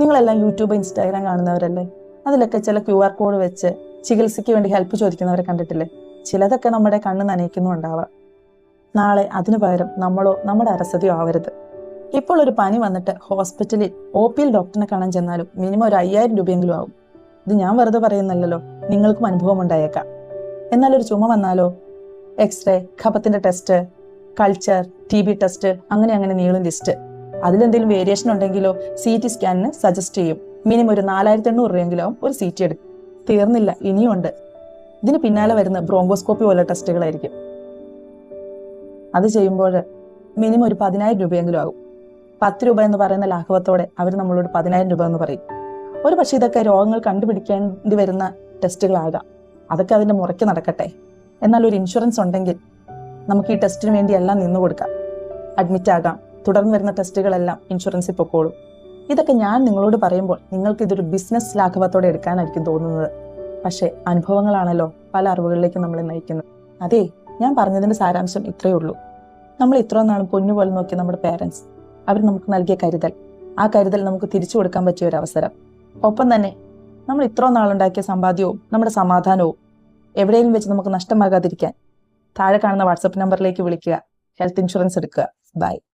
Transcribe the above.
നിങ്ങളെല്ലാം YouTube Instagram കാണുന്നവരല്ലേ? അതിലൊക്കെ ചില QR കോഡ് വെച്ച് ചികിത്സയ്ക്ക് വേണ്ടി ഹെൽപ്പ് ചോദിക്കുന്നവരെ കണ്ടിട്ടില്ലേ? ചിലതൊക്കെ നമ്മുടെ കണ്ണ് നനയിക്കുന്നുണ്ടാവാം. നാളെ അതിനു പകരം നമ്മളോ നമ്മുടെ അരസതയോ ആവരുത്. ഇപ്പോൾ ഒരു പനി വന്നിട്ട് ഹോസ്പിറ്റലിൽ OP-യിൽ ഡോക്ടറിനെ കാണാൻ ചെന്നാലും മിനിമം ഒരു 5000 രൂപയെങ്കിലും ആവും. ഇത് ഞാൻ വെറുതെ പറയുന്നല്ലോ, നിങ്ങൾക്കും അനുഭവം ഉണ്ടായേക്കാം. എന്നാൽ ഒരു ചുമ വന്നാലോ? എക്സ്റേ, കഫത്തിന്റെ ടെസ്റ്റ്, കൾച്ചർ, TB ടെസ്റ്റ്, അങ്ങനെ നീളും ലിസ്റ്റ്. അതിലെന്തെങ്കിലും വേരിയേഷൻ ഉണ്ടെങ്കിലോ CT സ്കാനിന് സജസ്റ്റ് ചെയ്യും. മിനിമം ഒരു 4800 രൂപയെങ്കിലും ഒരു CT എടുക്കും. തീർന്നില്ല, ഇനിയുണ്ട്. ഇതിന് പിന്നാലെ വരുന്ന ബ്രോങ്കോസ്കോപ്പി പോലെ ടെസ്റ്റുകളായിരിക്കും. അത് ചെയ്യുമ്പോൾ മിനിമം ഒരു 10000 രൂപയെങ്കിലും ആകും. 10 രൂപ എന്ന് പറയുന്ന ലാഘവത്തോടെ അവർ നമ്മളോട് 10000 രൂപ എന്ന് പറയും. ഒരു പക്ഷേ ഇതൊക്കെ രോഗങ്ങൾ കണ്ടുപിടിക്കേണ്ടി വരുന്ന ടെസ്റ്റുകളാകാം. അതൊക്കെ അതിന്റെ മുറയ്ക്ക് നടക്കട്ടെ. എന്നാൽ ഒരു ഇൻഷുറൻസ് ഉണ്ടെങ്കിൽ നമുക്ക് ഈ ടെസ്റ്റിന് വേണ്ടി എല്ലാം നിന്നു കൊടുക്കാം. അഡ്മിറ്റ് ആകാം. തുടർന്ന് വരുന്ന ടെസ്റ്റുകളെല്ലാം ഇൻഷുറൻസിൽ പൊക്കോളും. ഇതൊക്കെ ഞാൻ നിങ്ങളോട് പറയുമ്പോൾ നിങ്ങൾക്ക് ഇതൊരു ബിസിനസ് ലാഘവത്തോടെ എടുക്കാനായിരിക്കും തോന്നുന്നത്. പക്ഷേ അനുഭവങ്ങളാണല്ലോ പല അറിവുകളിലേക്കും നമ്മളെ നയിക്കുന്നത്. അതെ, ഞാൻ പറഞ്ഞതിന്റെ സാരാംശം ഇത്രയേ ഉള്ളൂ. നമ്മൾ ഇത്രയും നാളും പൊന്നുപോലെ നോക്കിയ നമ്മുടെ പേരൻസ്, അവർ നമുക്ക് നൽകിയ കരുതൽ, ആ കരുതൽ നമുക്ക് തിരിച്ചു കൊടുക്കാൻ പറ്റിയ ഒരു അവസരം. ഒപ്പം തന്നെ നമ്മൾ ഇത്രയും നാളുണ്ടാക്കിയ സമ്പാദ്യവും നമ്മുടെ സമാധാനവും എവിടെയെങ്കിലും വെച്ച് നമുക്ക് നഷ്ടമാകാതിരിക്കാൻ താഴെ കാണുന്ന വാട്സപ്പ് നമ്പറിലേക്ക് വിളിക്കുക. ഹെൽത്ത് ഇൻഷുറൻസ് എടുക്കുക. ബൈ.